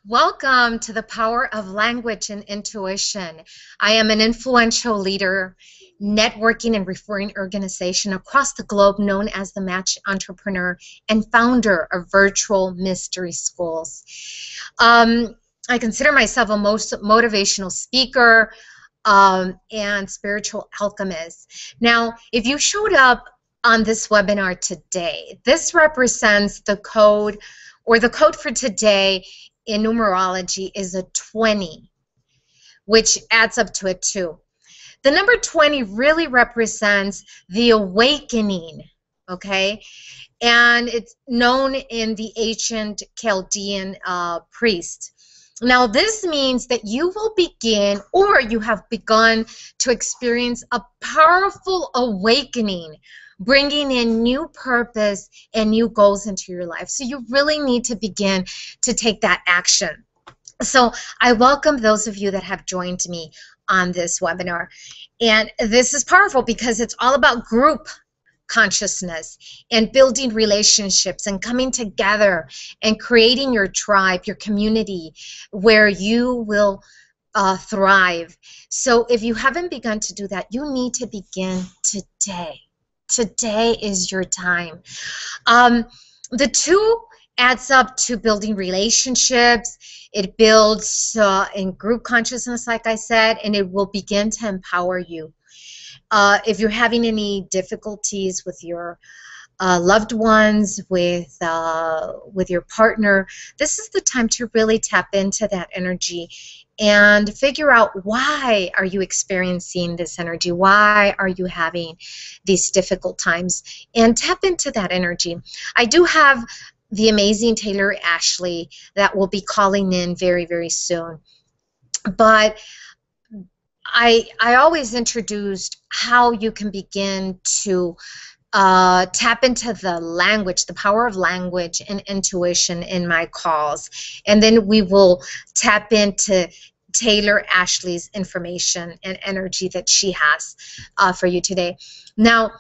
Welcome to the Power of Language and Intuition. I am an influential leader, networking and referring organization across the globe known as the Match Entrepreneur and founder of Virtual Mystery Schools. I consider myself a most motivational speaker and spiritual alchemist. Now, if you showed up on this webinar today, this represents the code, or the code for today in numerology is a 20, which adds up to a 2. The number 20 really represents the awakening, okay? And it's known in the ancient Chaldean priest. Now, this means that you will begin, or you have begun to experience a powerful awakening, bringing in new purpose and new goals into your life. So you really need to begin to take that action. So I welcome those of you that have joined me on this webinar. And this is powerful because it's all about group consciousness and building relationships and coming together and creating your tribe, your community, where you will thrive. So if you haven't begun to do that, you need to begin today. Today is your time. The 2 adds up to building relationships. It builds in group consciousness, like I said, and it will begin to empower you. If you're having any difficulties with your loved ones, with your partner, this is the time to really tap into that energy and figure out, why are you experiencing this energy? Why are you having these difficult times? And tap into that energy. I do have the amazing Taylor Ashley that will be calling in very, very soon. But I always introduced how you can begin to tap into the language, the power of language and intuition in my calls. And then we will tap into Taylor Ashley's information and energy that she has for you today. Now,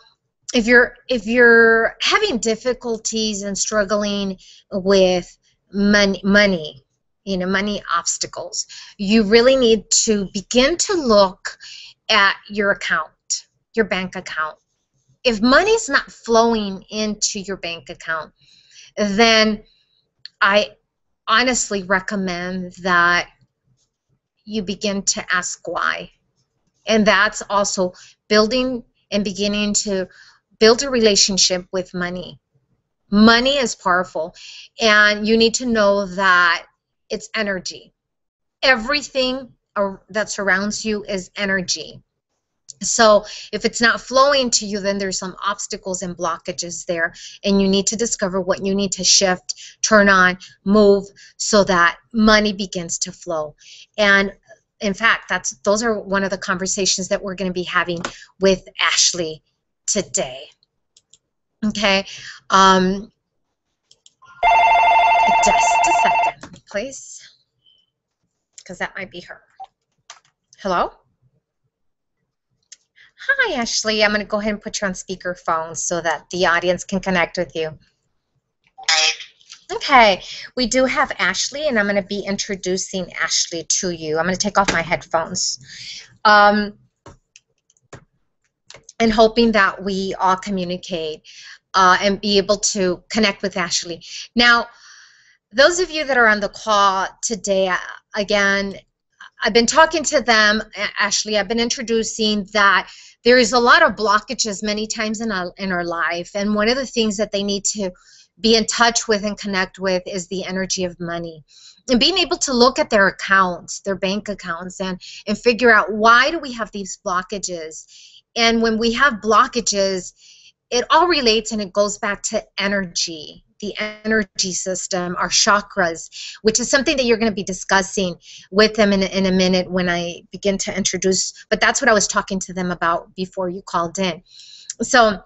if you're having difficulties and struggling with money, money obstacles, you really need to begin to look at your account, your bank account. If money's not flowing into your bank account, then I honestly recommend that you begin to ask why. And that's also building and beginning to build a relationship with money. Money is powerful, and you need to know that it's energy. Everything that surrounds you is energy. So if it's not flowing to you, then there's some obstacles and blockages there, and you need to discover what you need to shift, turn on, move, so that money begins to flow. And in fact, those are one of the conversations that we're going to be having with Ashley today. Okay. Just a second, please, because that might be her. Hello? Hi, Ashley. I'm going to go ahead and put you on speakerphone so that the audience can connect with you. Okay, we do have Ashley, and I'm going to be introducing Ashley to you. I'm going to take off my headphones. And hoping that we all communicate and be able to connect with Ashley. Now, those of you that are on the call today, again, I've been talking to them, Ashley. I've been introducing that there is a lot of blockages many times in our life, and one of the things that they need to be in touch with and connect with is the energy of money. And being able to look at their accounts, their bank accounts, and figure out, why do we have these blockages? And when we have blockages, it all relates and it goes back to energy, the energy system, our chakras, which is something that you're going to be discussing with them in a minute when I begin to introduce. But that's what I was talking to them about before you called in. So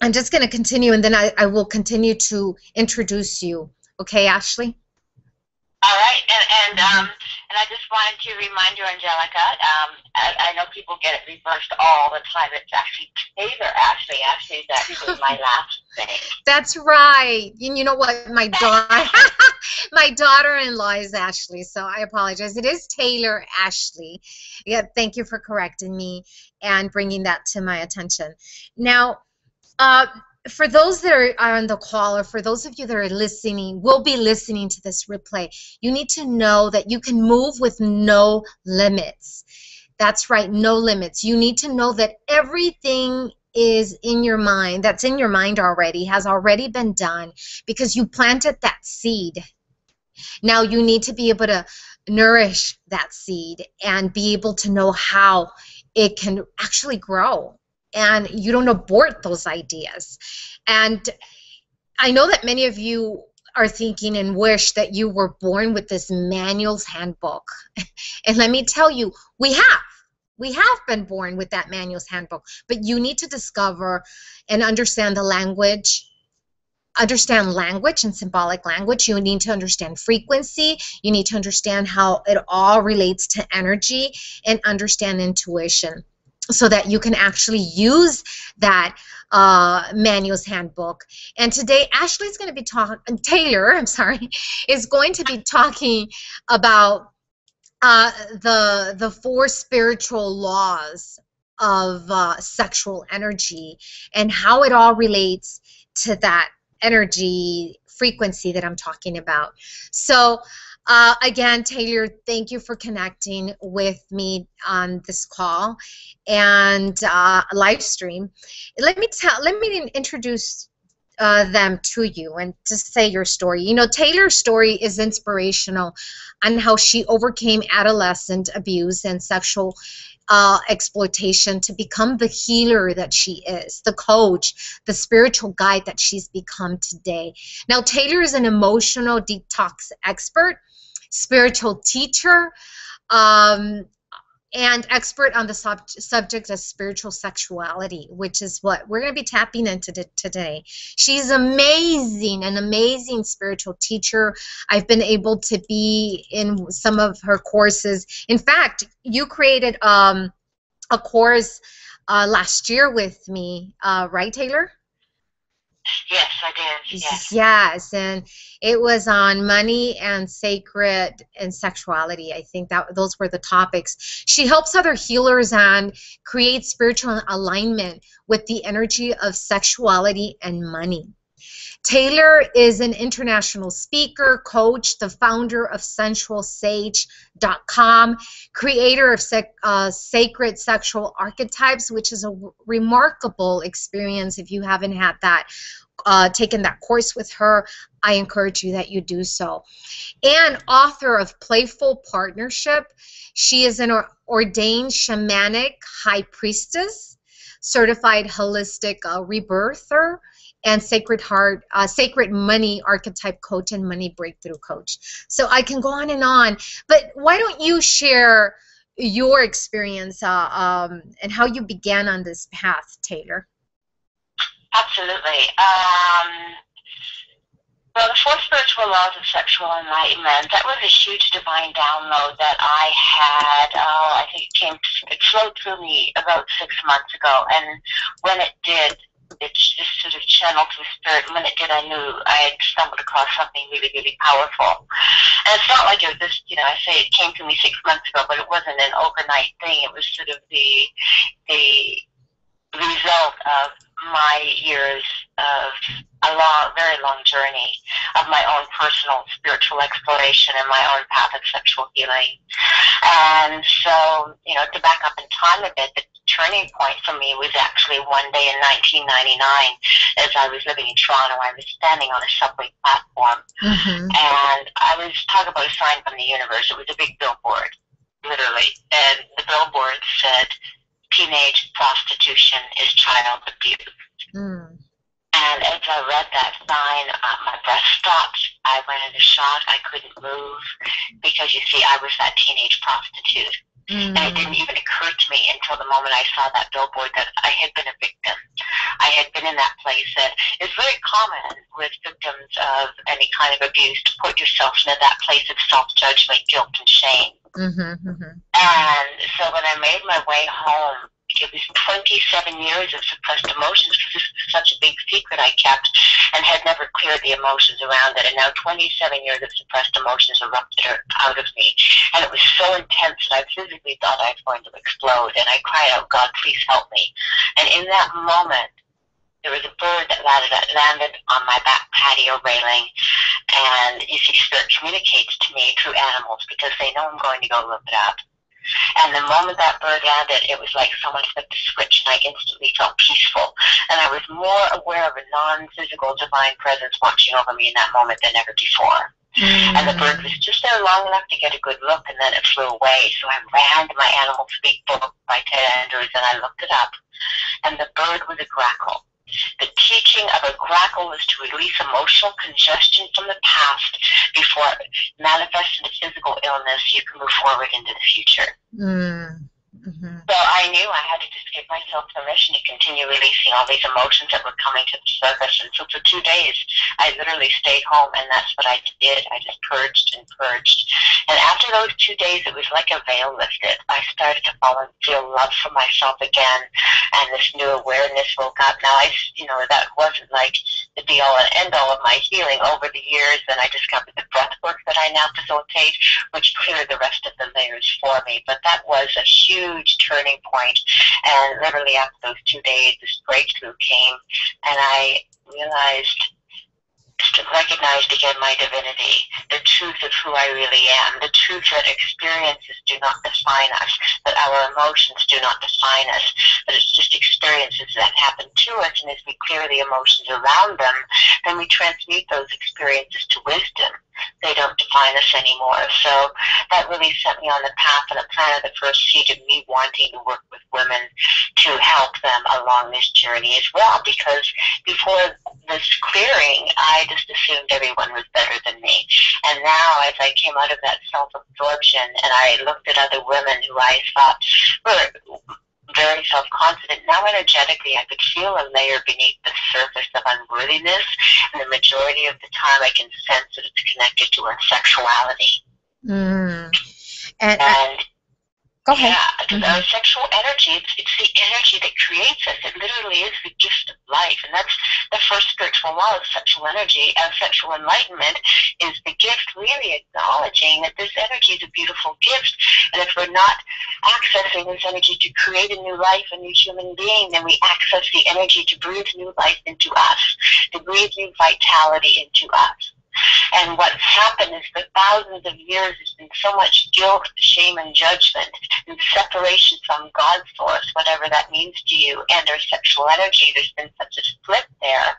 I'm just going to continue, and then I will continue to introduce you. Okay, Ashley? All right, and I just wanted to remind you, Angelica, I know people get it reversed all the time. It's actually Taylor Ashley. Ashley is actually my last name. That's right. And you know what? My daughter, My daughter-in-law is Ashley, so I apologize. It is Taylor Ashley. Yeah, thank you for correcting me and bringing that to my attention. Now, uh, for those that are on the call, or for those of you that are listening, will be listening to this replay, you need to know that you can move with no limits. That's right, no limits. You need to know that everything is in your mind, that's in your mind already, has already been done because you planted that seed. Now you need to be able to nourish that seed and be able to know how it can actually grow. And you don't abort those ideas. And I know that many of you are thinking and wish that you were born with this manual's handbook. And let me tell you, we have. We have been born with that manual's handbook, but you need to discover and understand language and symbolic language. You need to understand frequency. You need to understand how it all relates to energy and understand intuition so that you can actually use that manual's handbook. And today, Ashley's going to be talking, Taylor, I'm sorry, is going to be talking about the four spiritual laws of sexual energy and how it all relates to that energy frequency that I'm talking about. So again, Taylor, thank you for connecting with me on this call and live stream. Let me introduce them to you and just say your story. You know, Taylor's story is inspirational on how she overcame adolescent abuse and sexual exploitation to become the healer that she is, the coach, the spiritual guide that she's become today. Now, Taylor is an emotional detox expert, spiritual teacher, and expert on the subject of spiritual sexuality, which is what we're going to be tapping into today. She's amazing, an amazing spiritual teacher. I've been able to be in some of her courses. In fact, you created a course last year with me, right, Taylor? Yes, I did. Yes. Yes, and it was on money and sacred and sexuality. I think that those were the topics. She helps other healers and create spiritual alignment with the energy of sexuality and money. Taylor is an international speaker, coach, the founder of sensualsage.com, creator of Sacred Sexual Archetypes, which is a remarkable experience. If you haven't had that, taken that course with her, I encourage you that you do so. And author of Playful Partnership. She is an ordained shamanic high priestess, certified holistic rebirther, and sacred money archetype coach and money breakthrough coach. So I can go on, but why don't you share your experience and how you began on this path, Taylor? Absolutely. Well, the four spiritual laws of sexual enlightenment, that was a huge divine download that I had. I think it flowed through me about 6 months ago. And when it did, it just sort of channeled through spirit. And when it did, I knew I had stumbled across something really, really powerful. And it's not like it was just, I say it came to me 6 months ago, but it wasn't an overnight thing. It was sort of the result of my years of a very long journey of my own personal spiritual exploration and my own path of sexual healing. And so, to back up in time a bit, the turning point for me was actually one day in 1999 as I was living in Toronto. I was standing on a subway platform, and I was talking about a sign from the universe. It was a big billboard, literally, and the billboard said, "Teenage prostitution is child abuse." And as I read that sign, my breath stopped. I went into shock. I couldn't move because, you see, I was that teenage prostitute. And it didn't even occur to me until the moment I saw that billboard that I had been a victim. I had been in that place that is very common with victims of any kind of abuse, to put yourself into that place of self-judgment, guilt, and shame. And so when I made my way home, it was 27 years of suppressed emotions, because this was such a big secret I kept and had never cleared the emotions around it. And now 27 years of suppressed emotions erupted out of me. And it was so intense that I physically thought I was going to explode. And I cried out, God, please help me. And in that moment, there was a bird that landed on my back patio railing. And you see, Spirit communicates to me through animals because they know I'm going to go look it up. And the moment that bird landed, it was like someone flipped a switch, and I instantly felt peaceful. And I was more aware of a non-physical divine presence watching over me in that moment than ever before. And the bird was just there long enough to get a good look, and then it flew away. So I ran to my Animal Speak book by Ted Andrews, and I looked it up. And the bird was a grackle. The teaching of a grackle is to release emotional congestion from the past before it manifests into physical illness. You can move forward into the future. So I knew I had to just give myself permission to continue releasing all these emotions that were coming to the surface. And so for 2 days, I literally stayed home, and that's what I did. I just purged and purged. And after those 2 days, it was like a veil lifted. I started to feel love for myself again, and this new awareness woke up. Now, that wasn't like the be-all and end-all of my healing over the years. And I discovered the breath work that I now facilitate, which cleared the rest of the layers for me. But that was a huge turning point. And literally after those 2 days, this breakthrough came, and I recognized again my divinity, the truth of who I really am, the truth that experiences do not define us, that our emotions do not define us, but it's just experiences that happen to us, and as we clear the emotions around them, then we transmute those experiences to wisdom. They don't define us anymore. So that really set me on the path, and it planted the first seed of me wanting to work with women to help them along this journey as well, because before this clearing, I just assumed everyone was better than me. And now, as I came out of that self-absorption and I looked at other women who I thought were very self-confident, now energetically I could feel a layer beneath the surface of unworthiness, and the majority of the time I can sense that it's connected to our sexuality. And go ahead. Yeah, because our sexual energy, it's the energy that creates us. It literally is the gift of life. And that's the first spiritual law of sexual energy. Sexual enlightenment is the gift, really acknowledging that this energy is a beautiful gift. And if we're not accessing this energy to create a new life, a new human being, then we access the energy to breathe new life into us, to breathe new vitality into us. And what's happened is for thousands of years there's been so much guilt, shame, and judgment, and separation from God's source, whatever that means to you, and our sexual energy. There's been such a split there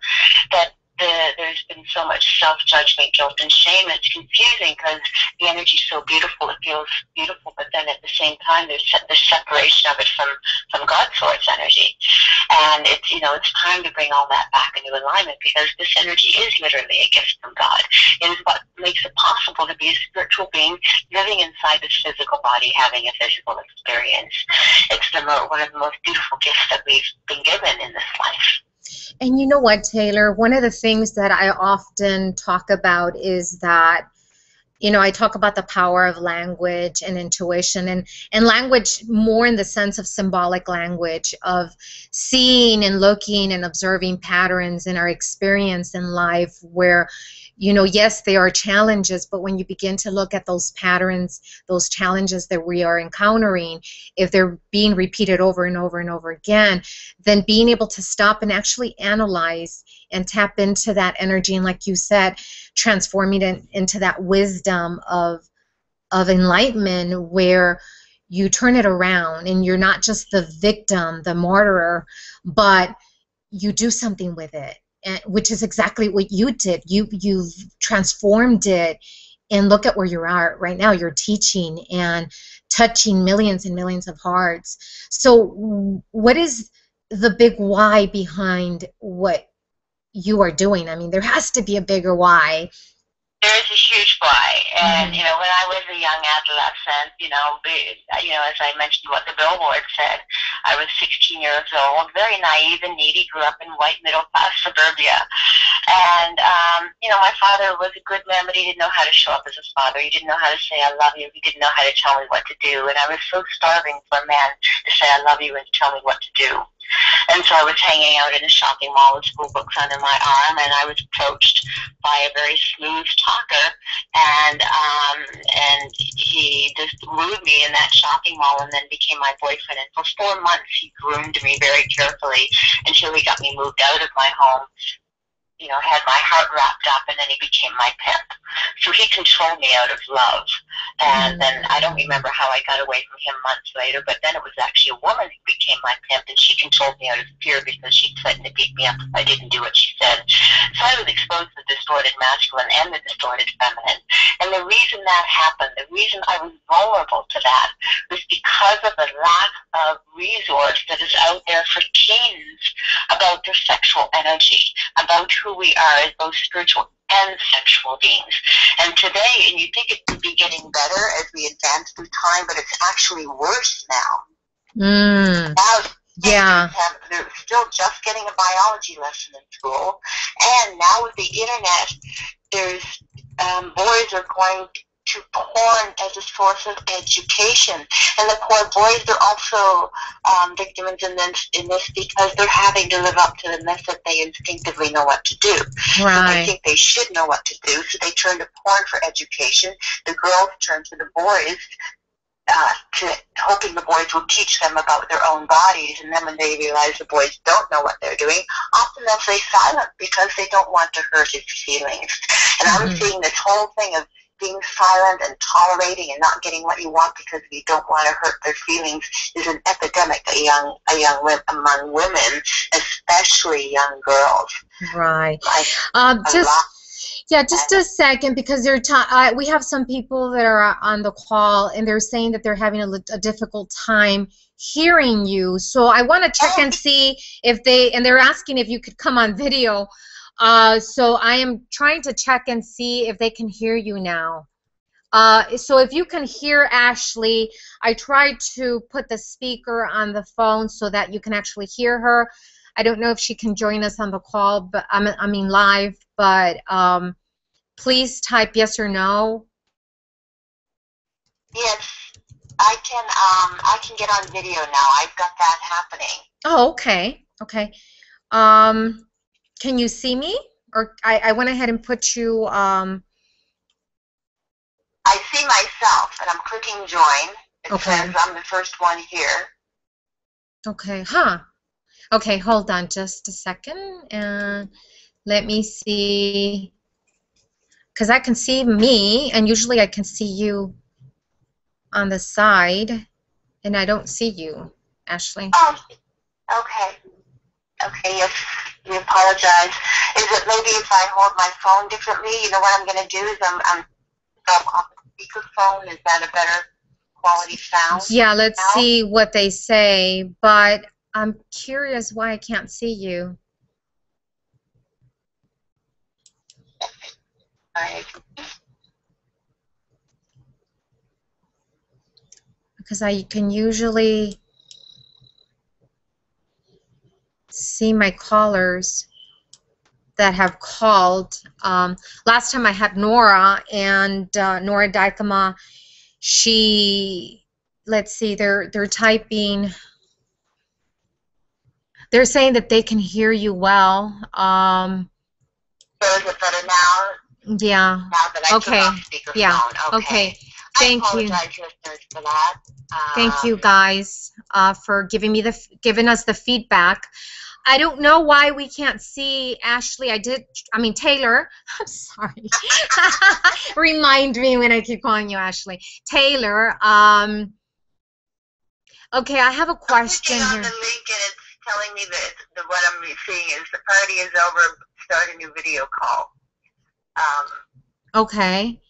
that there's been so much self-judgment, guilt, and shame. It's confusing because the energy is so beautiful, it feels beautiful, but then at the same time there's the separation of it from God's source energy. And it's time to bring all that back into alignment, because this energy is literally a gift from God. It is what makes it possible to be a spiritual being living inside this physical body, having a physical experience. It's one of the most beautiful gifts that we've been given in this life. And you know what, Taylor, one of the things that I often talk about is that, I talk about the power of language and intuition, and language more in the sense of symbolic language, of seeing and looking and observing patterns in our experience in life where, yes, there are challenges, but when you begin to look at those patterns, those challenges that we are encountering, if they're being repeated over and over and over again, then being able to stop and actually analyze and tap into that energy, and like you said, transforming it into that wisdom of enlightenment, where you turn it around and you're not just the victim, the martyr, but you do something with it. Which is exactly what you did. You've transformed it, and look at where you are right now. You're teaching and touching millions and millions of hearts. So what is the big why behind what you are doing? I mean, there has to be a bigger why. There is a huge why, and you know, when I was a young adolescent, as I mentioned, what the billboard said, I was 16 years old, very naive and needy, grew up in white middle class suburbia, and my father was a good man, but he didn't know how to show up as a father. He didn't know how to say I love you. He didn't know how to tell me what to do, and I was so starving for a man to say I love you and to tell me what to do. And so I was hanging out in a shopping mall with school books under my arm, and I was approached by a very smooth talker, and he just wooed me in that shopping mall, and then became my boyfriend. And for 4 months, he groomed me very carefully until he got me moved out of my home. Had my heart wrapped up, and then he became my pimp. So he controlled me out of love. And then I don't remember how I got away from him months later, but then it was actually a woman who became my pimp, and she controlled me out of fear because she threatened to beat me up if I didn't do what she said. So I was exposed to the distorted masculine and the distorted feminine. And the reason that happened, the reason I was vulnerable to that, was because of the lack of resource that is out there for teens about their sexual energy, about who we are as both spiritual and sexual beings. And today, and you think it would be getting better as we advance through time, but it's actually worse now. Now, they're still just getting a biology lesson in school, and now with the internet, there's boys are going to porn as a source of education, and the poor boys are also victims in this because they're having to live up to the myth that they instinctively know what to do. Right. So they think they should know what to do, so they turn to porn for education. The girls turn to the boys, hoping the boys will teach them about their own bodies, and then when they realize the boys don't know what they're doing, often they'll stay silent because they don't want to hurt his feelings. And I'm seeing this whole thing of being silent and tolerating and not getting what you want because you don't want to hurt their feelings is an epidemic among women, especially young girls. Right. Just a second, because we have some people that are on the call, and they're saying that they're having a difficult time hearing you. So I want to check and see if they're asking if you could come on video. So I am trying to check and see if they can hear you now. So if you can hear Ashley, I tried to put the speaker on the phone so that you can actually hear her. I don't know if she can join us on the call, but I mean live, but please type yes or no. Yes, I can get on video now. I've got that happening. Oh, okay. Okay. Can you see me? Or I went ahead and put you I see myself, and I'm clicking join. It says I'm the first one here. Okay, Okay, hold on just a second, and let me see, because I can see me, and usually I can see you on the side, and I don't see you, Ashley. Oh, okay. Okay, yes, we apologize. Is it maybe if I hold my phone differently? You know what I'm going to do is I'm off the speakerphone. Is that a better quality sound? Yeah, let's see what they say, but I'm curious why I can't see you. Because I can usually see my callers that have called. Last time I had Nora, and Nora Dykema, let's see, they're typing. They're saying that they can hear you well. So is it better now? Yeah. Now that I took off speakerphone. Yeah. Okay. Thank you. I apologize, listeners, for that. Thank you guys for giving us the feedback. I don't know why we can't see Ashley. Taylor. I'm sorry. Remind me when I keep calling you Ashley. Taylor. Okay, I have a question here. I'm clicking on the link, and it's telling me that what I'm seeing is the party is over. Start a new video call. Okay.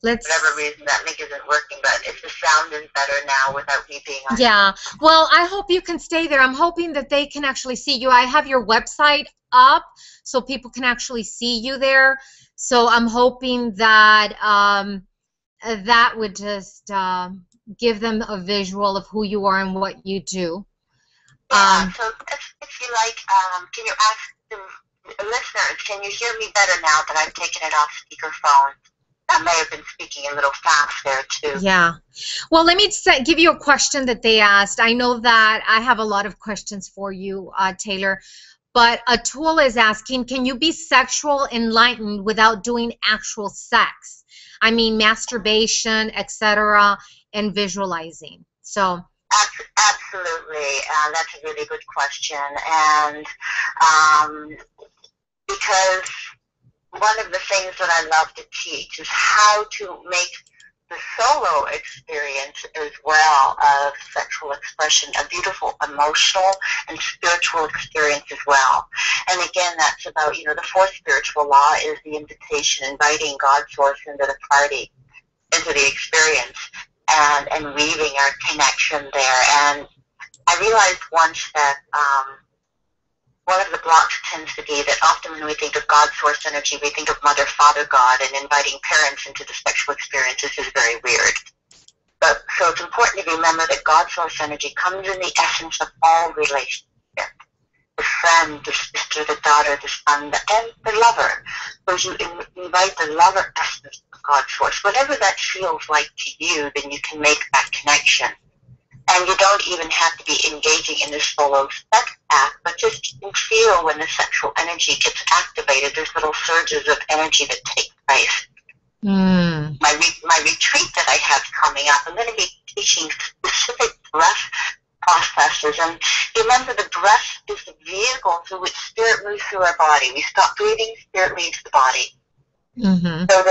For whatever reason, that link isn't working, but if the sound is better now without me being on. Yeah. Well, I hope you can stay there. I'm hoping that they can actually see you. I have your website up so people can actually see you there. So I'm hoping that that would just give them a visual of who you are and what you do. Yeah, so if you like, can you ask the listeners, can you hear me better now that I've taken it off speakerphone? I may have been speaking a little fast there too. Yeah. Well, let me give you a question that they asked. I know that I have a lot of questions for you, Taylor, but Atul is asking, can you be sexual enlightened without doing actual sex? I mean, masturbation, etc., and visualizing. So, Absolutely. That's a really good question. And because one of the things that I love to teach is how to make the solo experience as well of sexual expression a beautiful emotional and spiritual experience as well. And again, that's about, the fourth spiritual law is the invitation, inviting God source into the party, into the experience, and weaving our connection there. And I realized once that one of the blocks tends to be that often when we think of God source energy, we think of Mother, Father, God, and inviting parents into the sexual experience. This is very weird. But so it's important to remember that God source energy comes in the essence of all relationships. The friend, the sister, the daughter, the son, and the lover. So you invite the lover essence of God source. Whatever that feels like to you, then you can make that connection. And you don't even have to be engaging in the solo sex act, but just you can feel when the sexual energy gets activated. There's little surges of energy that take place. My retreat that I have coming up, I'm going to be teaching specific breath processes. And remember, the breath is the vehicle through which spirit moves through our body. We stop breathing, spirit leaves the body. mm-hmm. So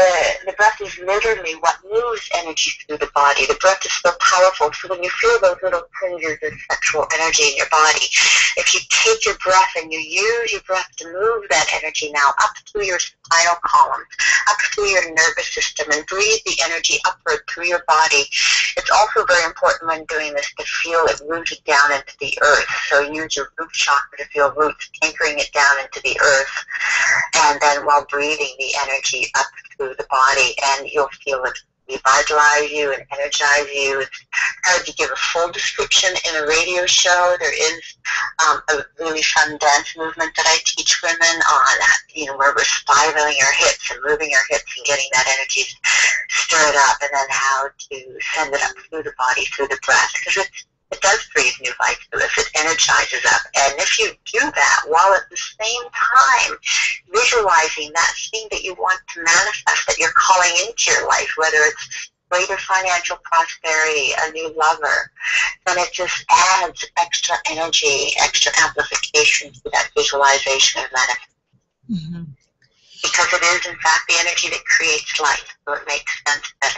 the breath is literally what moves energy through the body. The breath is so powerful. So when you feel those little tinges of sexual energy in your body, if you take your breath and you use your breath to move that energy now up through your spinal column, up through your nervous system, and breathe the energy upward through your body. It's also very important when doing this to feel it rooted down into the earth. So use your root chakra to feel roots anchoring it down into the earth. And then while breathing the energy up through the body, and you'll feel it revitalize you and energize you. It's hard to give a full description in a radio show. There is a really fun dance movement that I teach women on, where we're spiraling our hips and moving our hips and getting that energy stirred up, and then how to send it up through the body, through the breath, because it does breathe new life to us. It energizes up. And if you do that while at the same time visualizing that thing that you want to manifest, that you're calling into your life, whether it's greater financial prosperity, a new lover, then it just adds extra energy, extra amplification to that visualization of manifestation. Mm-hmm. Because it is, in fact, the energy that creates life. So it makes sense that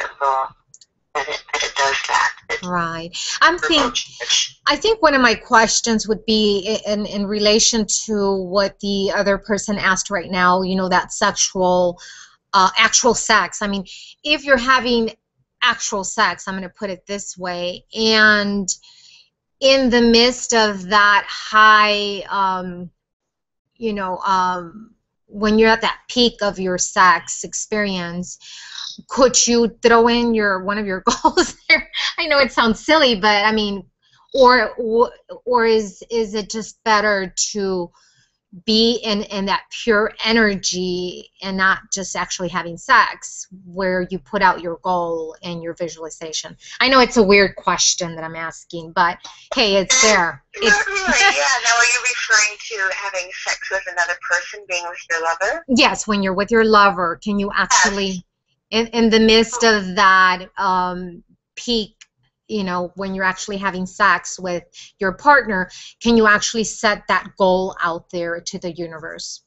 it does that. Right. I think one of my questions would be in relation to what the other person asked right now, that actual sex. I mean, if you're having actual sex, I'm going to put it this way, and in the midst of that high, when you're at that peak of your sex experience, could you throw in one of your goals there? I know it sounds silly, but I mean, or is it just better to be in that pure energy and not just actually having sex, where you put out your goal and your visualization? I know it's a weird question that I'm asking, but hey, it's there. Not really, yeah. Now, are you referring to having sex with another person, being with your lover? Yes, when you're with your lover, can you actually, in the midst of that peak, when you're actually having sex with your partner, can you actually set that goal out there to the universe?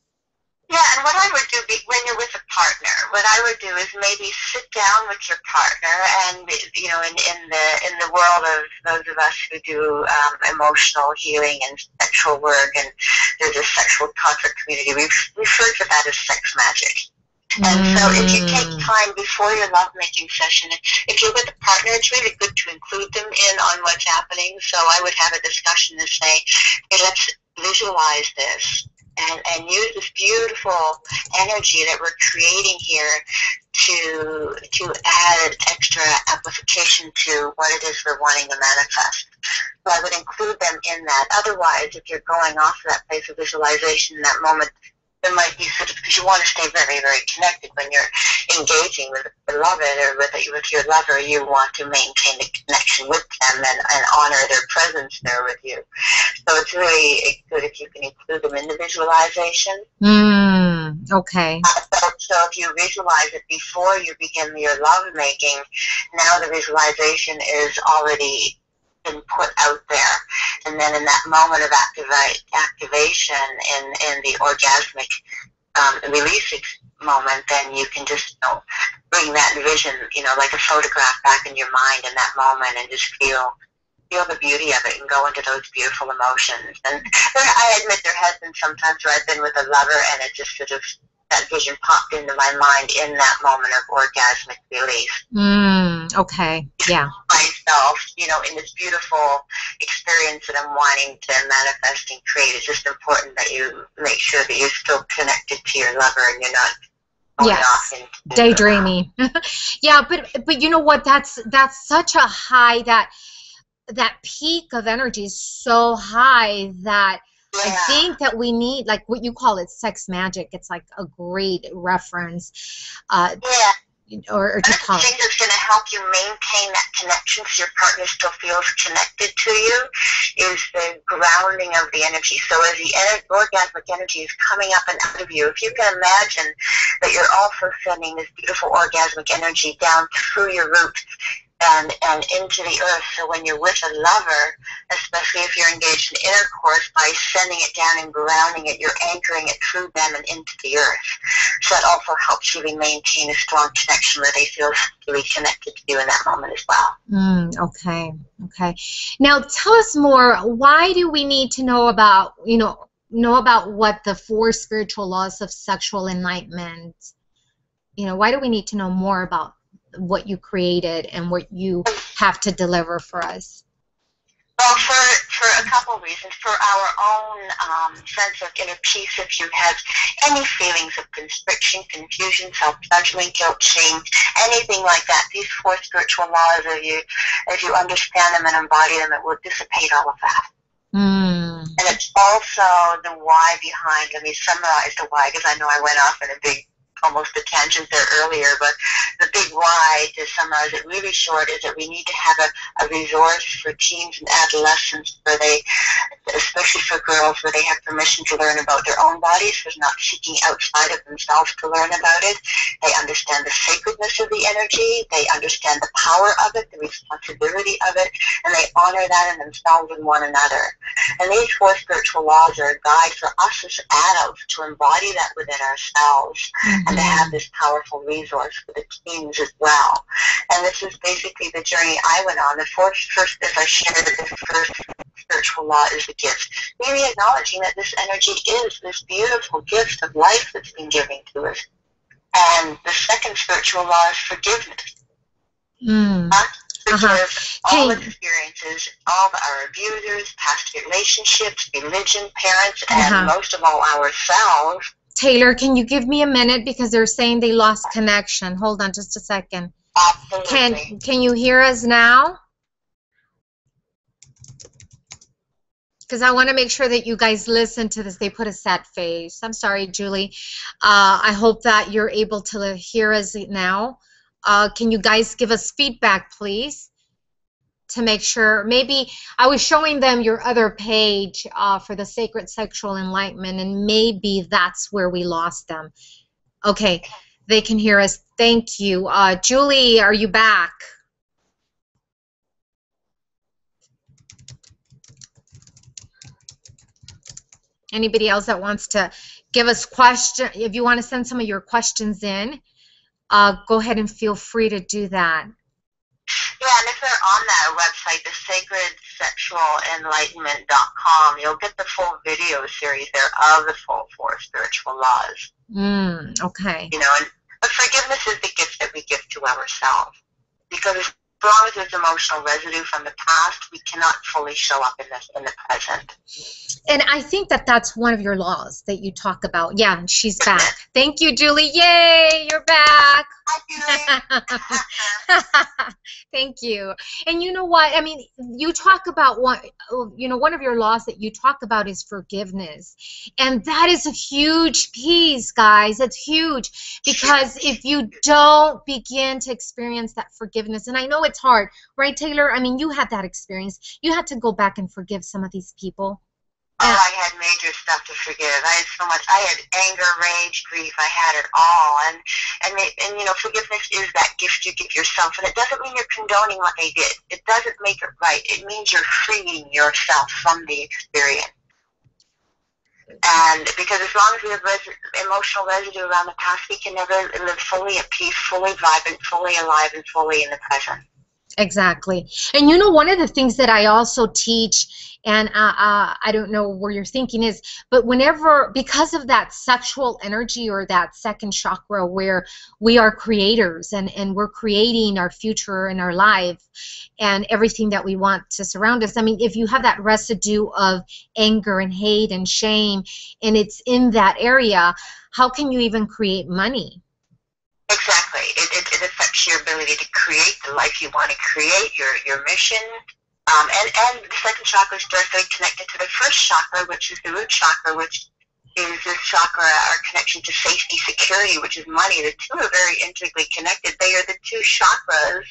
Yeah, and what I would do when you're with a partner, what I would do is maybe sit down with your partner, and in the world of those of us who do emotional healing and sexual work, and there's a sexual tantric community, we refer to that as sex magic. And so if you take time before your lovemaking session, if you're with a partner, it's really good to include them in on what's happening. So I would have a discussion and say, hey, let's visualize this. and use this beautiful energy that we're creating here to add extra amplification to what it is we're wanting to manifest. So I would include them in that. Otherwise, if you're going off of that place of visualization in that moment, there might be sort of, because you want to stay very, very connected when you're engaging with a beloved or with your lover, you want to maintain the connection with them and honor their presence there with you. So it's really good if you can include them in the visualization. Okay. So if you visualize it before you begin your love making, now the visualization is already been put out there, and then in that moment of activation in the orgasmic release moment, then you can just bring that vision, like a photograph back in your mind in that moment, and just feel the beauty of it and go into those beautiful emotions. And I admit there has been sometimes where I've been with a lover and it just sort of, that vision popped into my mind in that moment of orgasmic release. Okay, yeah. Myself, in this beautiful experience that I'm wanting to manifest and create, it's just important that you make sure that you're still connected to your lover and you're not going off into daydreaming. Yeah, but you know what? That's such a high, that peak of energy is so high that I think that we need, like what you call it, sex magic. It's like a great reference. Or to call it. The thing that's going to help you maintain that connection so your partner still feels connected to you is the grounding of the energy. So as the orgasmic energy is coming up and out of you, if you can imagine that you're also sending this beautiful orgasmic energy down through your root and into the earth. So when you're with a lover, especially if you're engaged in intercourse, by sending it down and grounding it, you're anchoring it through them and into the earth. So that also helps really maintain a strong connection where they feel really connected to you in that moment as well. Okay. Now tell us more. Why do we need to know about what the 4 spiritual laws of sexual enlightenment? Why do we need to know more about what you created and what you have to deliver for us? Well, for a couple of reasons. For our own sense of inner peace, if you have any feelings of constriction, confusion, self-judgment, guilt, shame, anything like that, these 4 spiritual laws, if you understand them and embody them, it will dissipate all of that. And it's also the why behind, let me summarize the why, because I know I went off in a big, almost a tangent there earlier, but the big why, to summarize it really short, is that we need to have a resource for teens and adolescents where they, especially for girls, where they have permission to learn about their own bodies, who's not seeking outside of themselves to learn about it. They understand the sacredness of the energy, they understand the power of it, the responsibility of it, and they honor that in themselves and one another. And these 4 spiritual laws are a guide for us as adults to embody that within ourselves. And to have this powerful resource for the teens as well. And this is basically the journey I went on. The first, as I shared, the first spiritual law is the gift. Really acknowledging that this energy is this beautiful gift of life that's been given to us. And the second spiritual law is forgiveness. Forgive all experiences, all of our abusers, past relationships, religion, parents, and most of all ourselves. Taylor, can you give me a minute, because they're saying they lost connection. Hold on just a second. Absolutely. Can you hear us now? Because I want to make sure that you guys listen to this. They put a sad face. I'm sorry, Julie. I hope that you're able to hear us now. Can you guys give us feedback, please? To make sure. Maybe I was showing them your other page for the Sacred Sexual Enlightenment, and maybe that's where we lost them. Okay, they can hear us. Thank you. Julie, are you back? Anybody else that wants to give us questions? If you want to send some of your questions in, go ahead and feel free to do that. Yeah, and if they're on that website, the sacredsexualenlightenment.com, you'll get the full video series there of the full 4 spiritual laws. Okay. But forgiveness is the gift that we give to ourselves, because long as there's emotional residue from the past, we cannot fully show up in the present. And I think that that's one of your laws that you talk about. Yeah, she's back. Thank you, Julie. Yay, you're back. Hi, Julie. Thank you. And you know what? I mean, you talk about one of your laws that you talk about is forgiveness. And that is a huge piece, guys. It's huge because if you don't begin to experience that forgiveness, and I know it's hard, right, Taylor? I mean, you had that experience. You had to go back and forgive some of these people. Oh, I had major stuff to forgive. I had so much. I had anger, rage, grief. I had it all. And you know, forgiveness is that gift you give yourself. And it doesn't mean you're condoning what they did. It doesn't make it right. It means you're freeing yourself from the experience. And because as long as we have emotional residue around the past, we can never live fully at peace, fully vibrant, fully alive, and fully in the present. Exactly. And you know, one of the things that I also teach, and I don't know where your thinking is, but whenever, because of that sexual energy or that second chakra where we are creators and we're creating our future and our life and everything that we want to surround us. I mean, if you have that residue of anger and hate and shame and it's in that area, how can you even create money? Exactly. It affects your ability to create the life you want to create, your mission. And the second chakra is directly connected to the first chakra, which is the root chakra, which is this chakra, our connection to safety, security, which is money. The two are very intricately connected. They are the two chakras,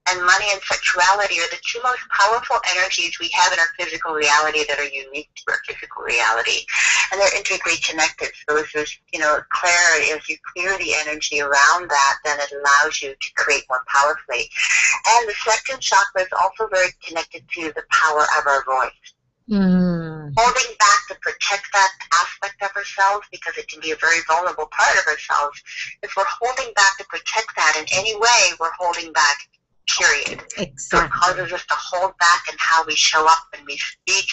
and money and sexuality are the two most powerful energies we have in our physical reality that are unique to our physical reality. And they're intricately connected. So as there's, you know, clarity, as you clear the energy around that, then it allows you to create more powerfully. And the second chakra is also very connected to the power of our voice. Holding back to protect that aspect of ourselves, because it can be a very vulnerable part of ourselves. If we're holding back to protect that in any way, we're holding back, period. Exactly. So it causes us to hold back in how we show up when we speak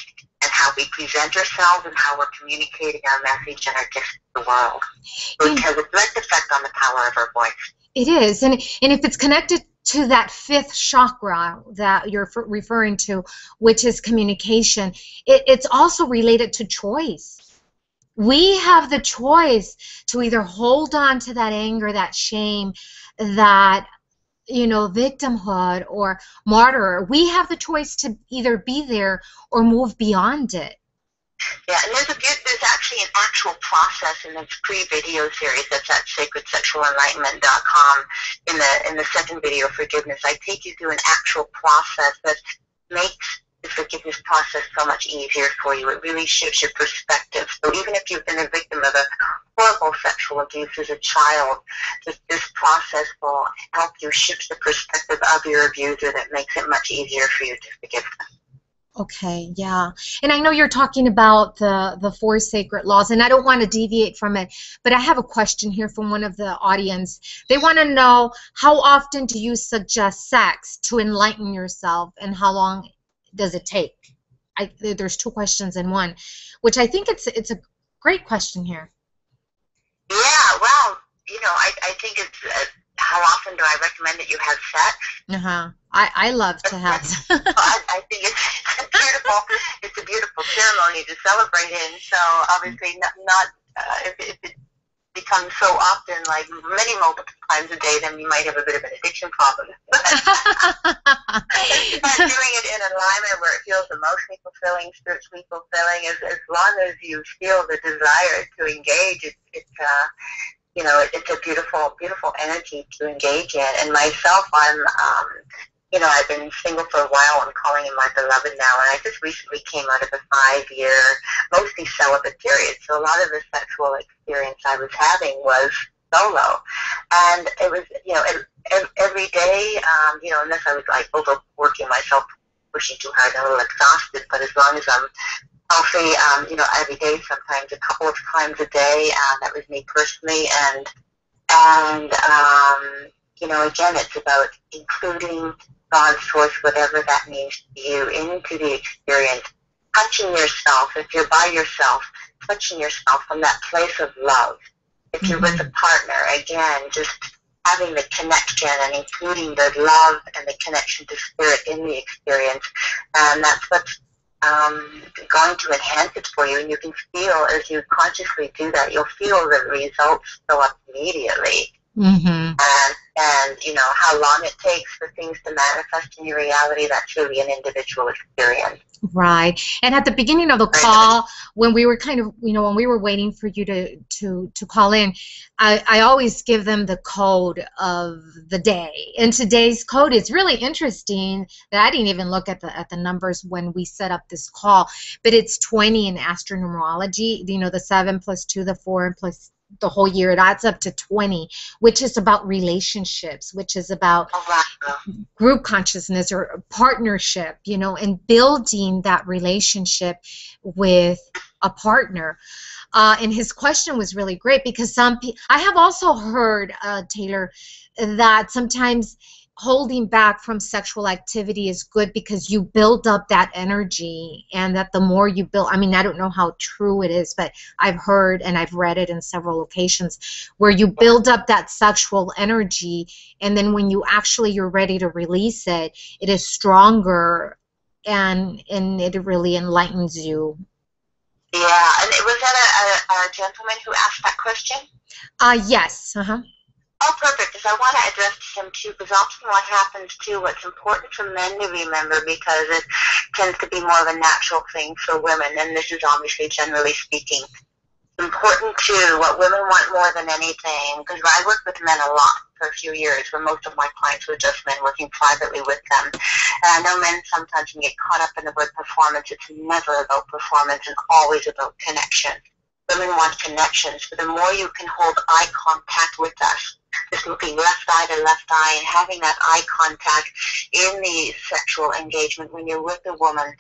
and how we present ourselves and how we're communicating our message and our gift to the world. So it has a direct effect on the power of our voice. It is. And if it's connected to that fifth chakra that you're referring to, which is communication, it's also related to choice. We have the choice to either hold on to that anger, that shame, that, you know, victimhood or martyr. We have the choice to either be there or move beyond it. Yeah, and there's actually an actual process in this pre-video series that's at sacredsexualenlightenment.com. In the second video, Forgiveness, I take you through an actual process that makes the forgiveness process so much easier for you. It really shifts your perspective. So even if you've been a victim of a horrible sexual abuse as a child, this process will help you shift the perspective of your abuser that makes it much easier for you to forgive them. Okay, yeah. And I know you're talking about the 4 sacred laws, and I don't want to deviate from it, but I have a question here from one of the audience. They want to know, how often do you suggest sex to enlighten yourself, and how long does it take? There's 2 questions in one, which I think it's a great question here. Yeah, well, you know, I think it's how often do I recommend that you have sex? I love to have sex. I think it's beautiful. It's a beautiful ceremony to celebrate in. So obviously, not if it becomes so often, like many multiple times a day, then you might have a bit of an addiction problem. But doing it in alignment where it feels emotionally fulfilling, spiritually fulfilling, as long as you feel the desire to engage, you know, it's a beautiful, beautiful energy to engage in. And myself, you know, I've been single for a while. I'm calling him my beloved now, and I just recently came out of a 5-year, mostly celibate period. So a lot of the sexual experience I was having was solo, and it was, you know, every day, you know, unless I was like overworking myself, pushing too hard, and a little exhausted. But as long as I'm healthy, you know, every day, sometimes a couple of times a day. That was me personally, and you know, again, it's about including God's source, whatever that means to you, into the experience. Touching yourself, if you're by yourself, touching yourself from that place of love. If you're with a partner, again, just having the connection and including the love and the connection to spirit in the experience. And that's what's going to enhance it for you. And you can feel, as you consciously do that, you'll feel the results show up immediately. Mm-hmm. And you know, how long it takes for things to manifest in your reality, that's really an individual experience. Right. And at the beginning of the call, when we were kind of, you know, when we were waiting for you to call in, I always give them the code of the day. And today's code is really interesting that I didn't even look at the numbers when we set up this call, but it's 20 in astronumerology, you know, the 7 plus 2, the 4 and plus the whole year, it adds up to 20, which is about relationships, which is about group consciousness or partnership, you know, and building that relationship with a partner. And his question was really great because I have also heard, Taylor, that sometimes holding back from sexual activity is good because you build up that energy, and that the more you build, I mean, I don't know how true it is, but I've heard and I've read it in several locations where you build up that sexual energy, and then when you're ready to release it, it is stronger, and it really enlightens you. Yeah, and was that a gentleman who asked that question? Yes. Oh, perfect, because I want to address him too, because often what happens too, what's important for men to remember, because it tends to be more of a natural thing for women, and this is obviously generally speaking, important too, what women want more than anything, because I worked with men a lot for a few years, where most of my clients were just men working privately with them, and I know men sometimes can get caught up in the word performance. It's never about performance and always about connection. Women want connections, so the more you can hold eye contact with us, just looking left eye to left eye and having that eye contact in the sexual engagement when you're with a woman,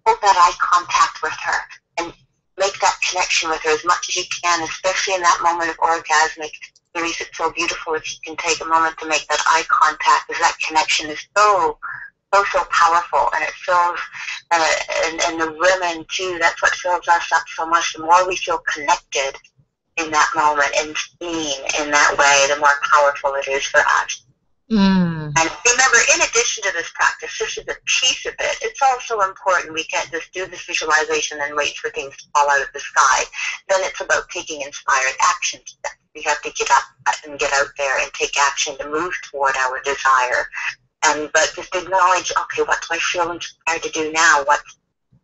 hold that eye contact with her and make that connection with her as much as you can, especially in that moment of orgasmic release. It's so beautiful if you can take a moment to make that eye contact, because that connection is so powerful, and it fills, and the women too, that's what fills us up so much. The more we feel connected in that moment and seen in that way, the more powerful it is for us. And remember, in addition to this practice, this is a piece of it. It's also important. We can't just do this visualization and wait for things to fall out of the sky. Then it's about taking inspired action steps. We have to get up and get out there and take action to move toward our desire. But just acknowledge, okay, what do I feel inspired to do now? What's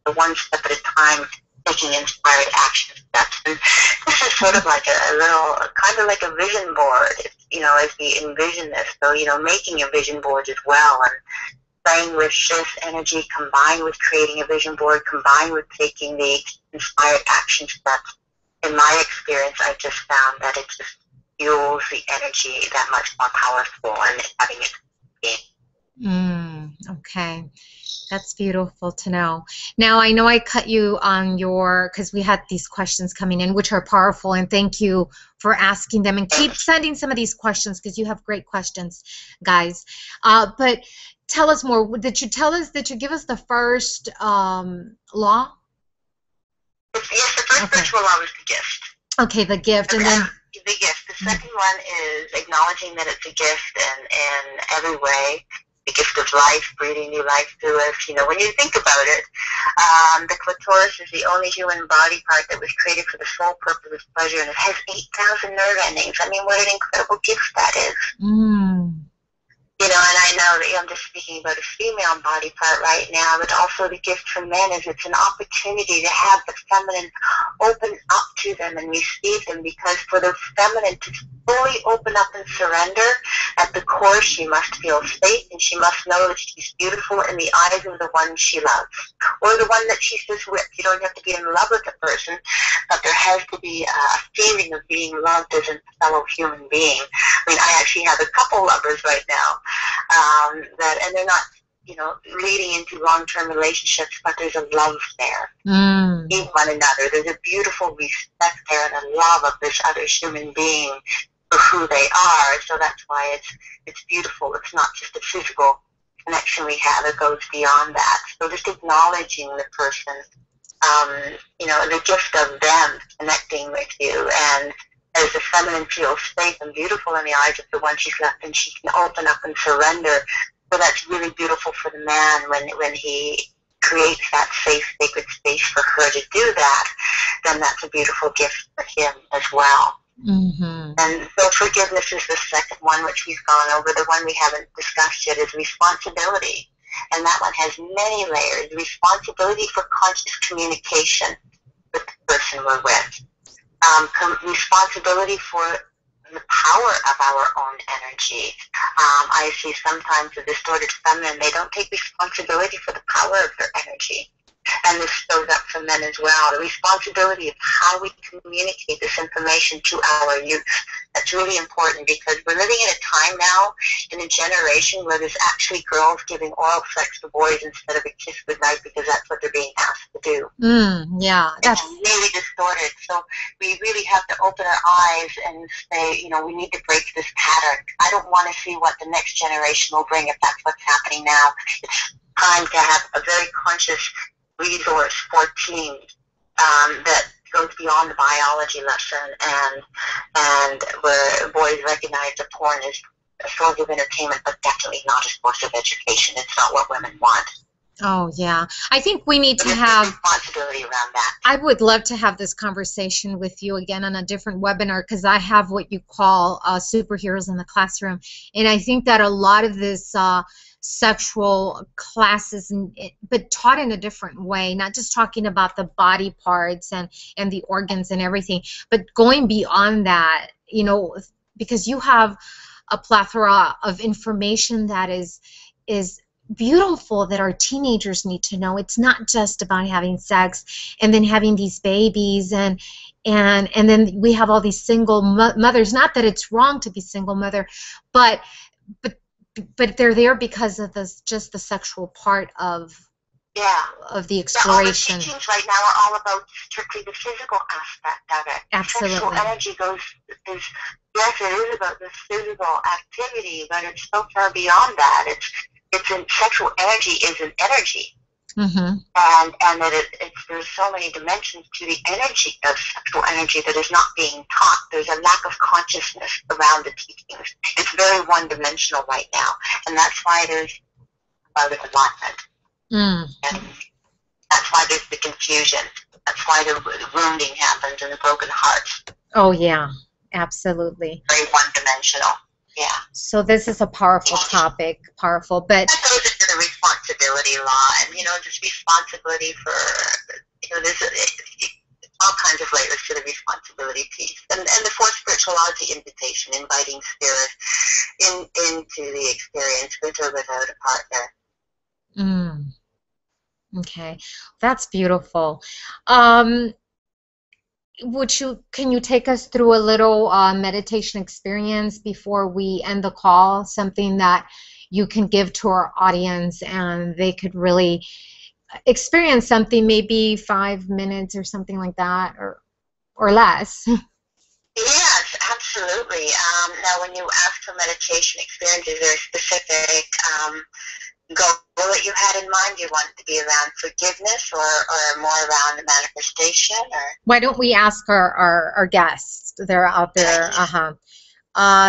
the one step at a time, taking inspired action steps? And this is sort of like a little, kind of like a vision board, you know, as we envision this. So, you know, making a vision board as well, and playing with this energy, combined with creating a vision board, combined with taking the inspired action steps. In my experience, I just found that it just fuels the energy that much more powerful, and having it be. Okay. That's beautiful to know. Now, I know I cut you on because we had these questions coming in, which are powerful, and thank you for asking them. And keep sending some of these questions, because you have great questions, guys. But tell us more. Did you give us the first law? Yes, the first spiritual law was the gift. Okay, the gift. And then the gift. The second one is acknowledging that it's a gift in every way. The gift of life, breathing new life through us. You know, when you think about it, the clitoris is the only human body part that was created for the sole purpose of pleasure, and it has 8,000 nerve endings. I mean, what an incredible gift that is. You know, and I know that I'm just speaking about a female body part right now, but also the gift for men is it's an opportunity to have the feminine open up to them and receive them, because for the feminine to fully open up and surrender, at the core she must feel safe, and she must know that she's beautiful in the eyes of the one she loves, or the one that she's just with. You don't have to be in love with the person, but there has to be a feeling of being loved as a fellow human being. I mean, I actually have a couple lovers right now, and they're not, you know, leading into long-term relationships, but there's a love there. In one another. There's a beautiful respect there and a love of this other human being for who they are. So that's why it's beautiful. It's not just a physical connection we have. It goes beyond that. So just acknowledging the person, you know, the gift of them connecting with you, and as the feminine feels safe and beautiful in the eyes of the one she's left, and she can open up and surrender. So that's really beautiful for the man when he creates that safe, sacred space for her to do that. Then that's a beautiful gift for him as well. Mm-hmm. And so forgiveness is the second one, which we've gone over. The one we haven't discussed yet is responsibility. And that one has many layers. Responsibility for conscious communication with the person we're with. Responsibility for the power of our own energy. I see sometimes the distorted feminine, they don't take responsibility for the power of their energy. And this shows up for men as well. The responsibility of how we communicate this information to our youth. That's really important because we're living in a time now, in a generation where there's actually girls giving oral sex to boys instead of a kiss goodnight because that's what they're being asked to do. Yeah, that's really distorted. So we really have to open our eyes and say, we need to break this pattern. I don't want to see what the next generation will bring if that's what's happening now. It's time to have a very conscious resource for teens that goes beyond the biology lesson and where boys recognize that porn is a source of entertainment, but definitely not a source of education. It's not what women want. Oh, yeah. I think we need to have responsibility around that. I would love to have this conversation with you again on a different webinar because I have what you call superheroes in the classroom. And I think that a lot of this sexual classes, but taught in a different way, not just talking about the body parts and the organs and everything, but going beyond that, because you have a plethora of information that is beautiful that our teenagers need to know. It's not just about having sex and then having these babies and then we have all these single mothers. Not that it's wrong to be single mother, but they're there because of just the sexual part of the exploration. All the teachings right now are all about strictly the physical aspect of it. Absolutely. Sexual energy yes, it is about the physical activity, but it's so far beyond that. Sexual energy is an energy. Mm-hmm. And that there's so many dimensions to the energy of sexual energy that is not being taught. There's a lack of consciousness around the teachings. It's very one-dimensional right now, and that's why there's out of alignment. And that's why there's the confusion. That's why the wounding happens and the broken hearts. Oh yeah, absolutely. Very one-dimensional. Yeah. So this is a powerful topic, but that goes into the responsibility law, and just responsibility for there's all kinds of layers to the responsibility piece, and the fourth spiritual law is the invitation, inviting spirit into the experience with or without a partner. Okay, that's beautiful. Can you take us through a little meditation experience before we end the call? Something that you can give to our audience and they could really experience something, maybe 5 minutes or something like that, or less. Yes, absolutely. Now, when you ask for meditation experience, is there a specific goal that you had in mind? Do you want it to be around forgiveness or more around the manifestation? Or why don't we ask our guests? They're out there.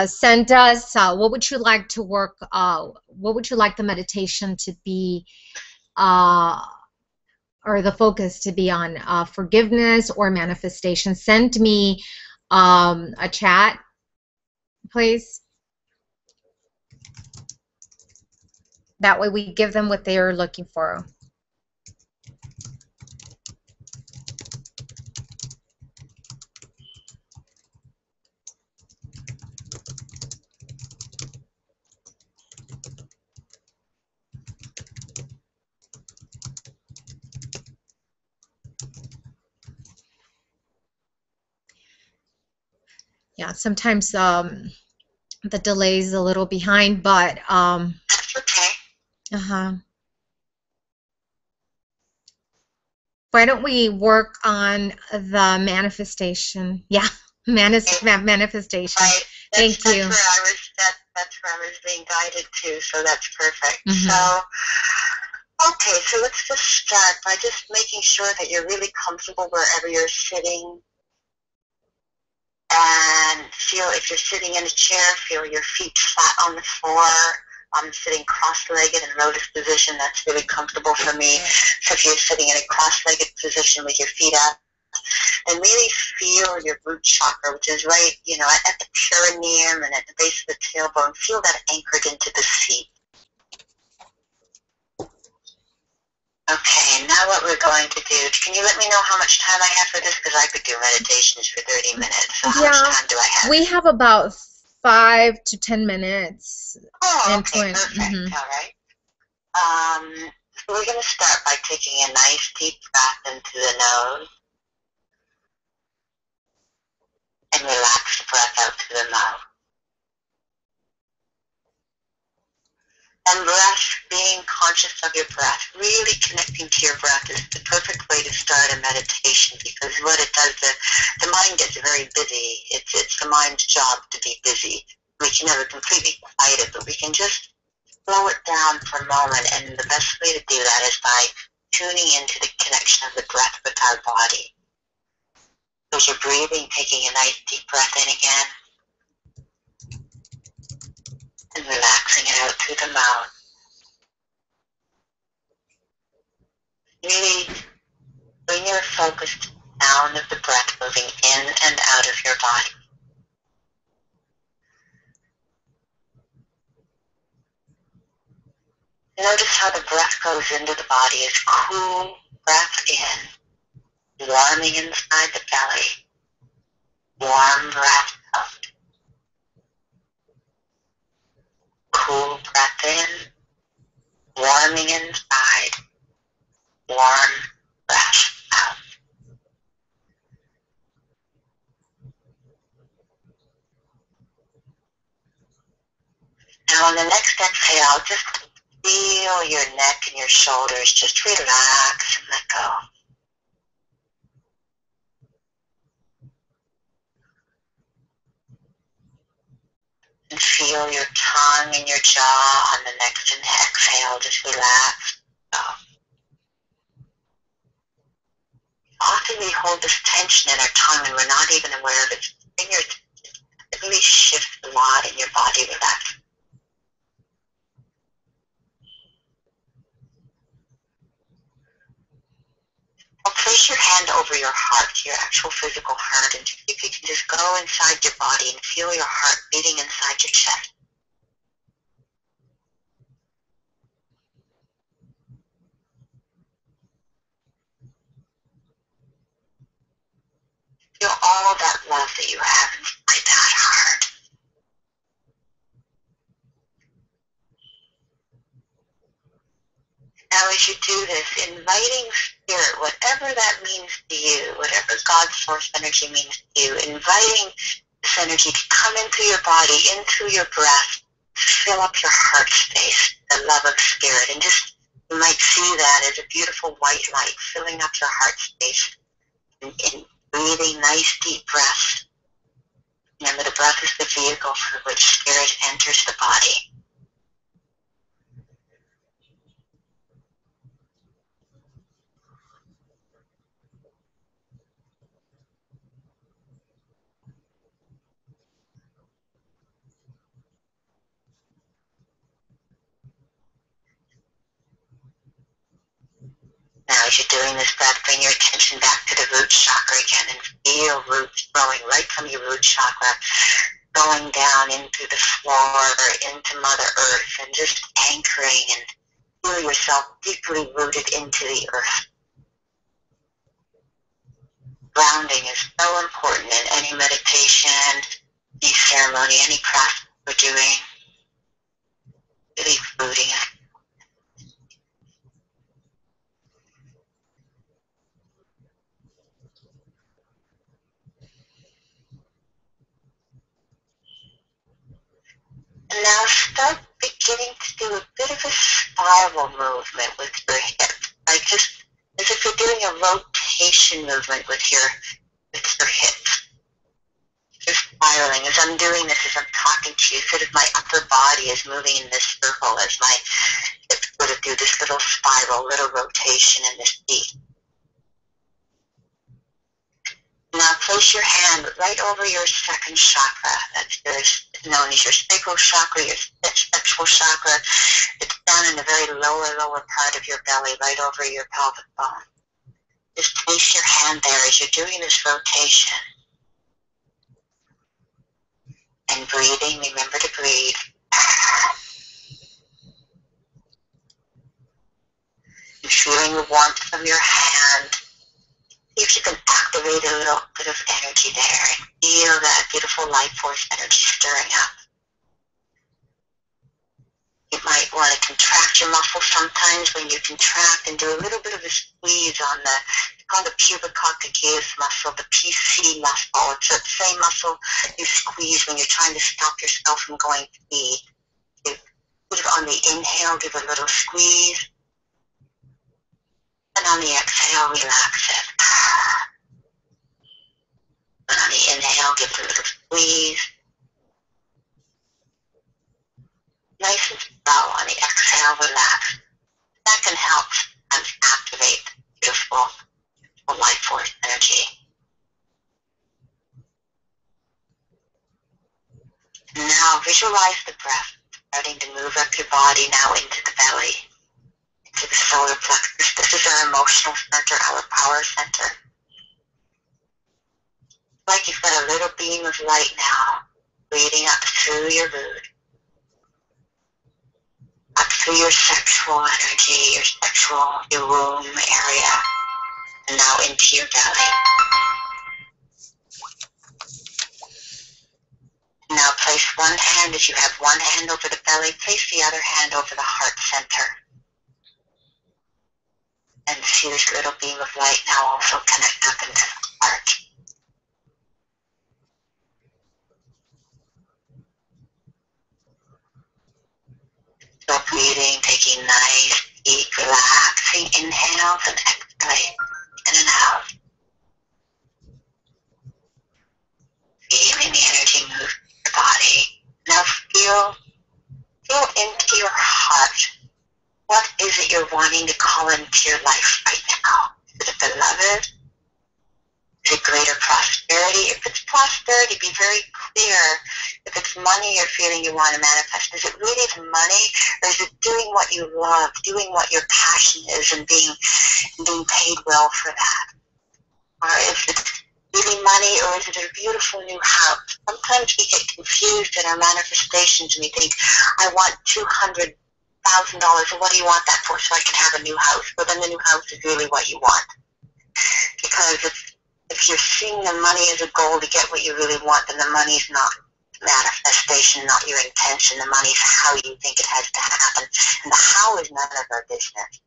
Send us what would you like to work what would you like the meditation to be or the focus to be on, forgiveness or manifestation? Send me a chat, please. That way we give them what they are looking for. Yeah, sometimes the delay is a little behind, but that's okay. Why don't we work on the manifestation? Yeah, manifestation. Right. Thank you. That's where I was being guided to, so that's perfect. So, okay, so let's just start by just making sure that you're really comfortable wherever you're sitting. And feel, if you're sitting in a chair, feel your feet flat on the floor. I'm sitting cross-legged in lotus position. That's really comfortable for me. So if you're sitting in a cross-legged position with your feet up, and really feel your root chakra, which is right, at the perineum and at the base of the tailbone. Feel that anchored into the feet. Okay, now what we're going to do, can you let me know how much time I have for this? Because I could do meditations for 30 minutes. So how much time do I have? We have about 5 to 10 minutes. Oh, okay, perfect. All right. So we're going to start by taking a nice deep breath into the nose and relax the breath out to the mouth. And breath, being conscious of your breath, really connecting to your breath is the perfect way to start a meditation, because what it does, the mind gets very busy. It's the mind's job to be busy. We can never completely quiet it, but we can just slow it down for a moment, and the best way to do that is by tuning into the connection of the breath with our body. So as you're breathing, taking a nice deep breath in again, and relaxing it out through the mouth. Really bring your focus to the sound of the breath moving in and out of your body. Notice how the breath goes into the body as cool breath in, warming inside the belly, warm breath out. Cool breath in, warming inside, warm breath out. Now on the next exhale, just feel your neck and your shoulders. Just relax and let go. And feel your tongue and your jaw on the next exhale. Just relax. Go. Often we hold this tension in our tongue and we're not even aware of it. It really shifts a lot in your body. Relax. Now place your hand over your heart, your actual physical heart, and see if you can just go inside your body and feel your heart beating inside your chest. Feel all that love that you have inside that heart. Now as you do this, inviting spirit, whatever that means to you, whatever God's source energy means to you, inviting this energy to come into your body, into your breath, fill up your heart space, the love of spirit, and just, you might see that as a beautiful white light filling up your heart space, and breathing nice deep breaths. Remember, the breath is the vehicle through which spirit enters the body. Now, as you're doing this breath, bring your attention back to the root chakra again and feel roots growing right from your root chakra, going down into the floor, into Mother Earth, and just anchoring and feel yourself deeply rooted into the earth. Grounding is so important in any meditation, any ceremony, any practice we're doing. Really rooting. And now start beginning to do a bit of a spiral movement with your hips, like just as if you're doing a rotation movement with your hips. Just spiraling. As I'm doing this, as I'm talking to you, sort of my upper body is moving in this circle as my hips sort of do this little spiral, little rotation in this beat. Now place your hand right over your second chakra. That's known as your sacral chakra, your sexual chakra. It's down in the very lower part of your belly, right over your pelvic bone. Just place your hand there as you're doing this rotation. And breathing, remember to breathe. And feeling the warmth from your hand. See if you can activate a little bit of energy there and feel that beautiful life force energy stirring up. You might want to contract your muscles sometimes. When you contract, and do a little bit of a squeeze on it's called the pubicoccygis muscle, the PC muscle. It's that same muscle you squeeze when you're trying to stop yourself from going to pee. You put it on the inhale, give a little squeeze, and on the exhale, relax it. And on the inhale, give it a little squeeze. Nice and slow. On the exhale, relax. That can help activate beautiful life force energy. Now visualize the breath starting to move up your body now into the belly, into the solar plexus. This is our emotional center, our power center. Like you've got a little beam of light now, breathing up through your root, up through your sexual energy, your womb area, and now into your belly. Now place one hand, as you have one hand over the belly, place the other hand over the heart center. And see this little beam of light now also connect up into the heart. So breathing, taking nice, deep, relaxing inhales and exhales in and out. Feeling the energy move through your body. Now feel into your heart. What is it you're wanting to call into your life right now? Is it beloved? Is it greater prosperity? If it's prosperity, be very clear. If it's money you're feeling you want to manifest, is it really the money? Or is it doing what you love, doing what your passion is, and being paid well for that? Or is it really money, or is it a beautiful new house? Sometimes we get confused in our manifestations and we think, I want $200,000. Well, what do you want that for? So I can have a new house. But then the new house is really what you want. Because if you're seeing the money as a goal to get what you really want, then the money's not manifestation, not your intention. The money's how you think it has to happen. And the how is none of our business.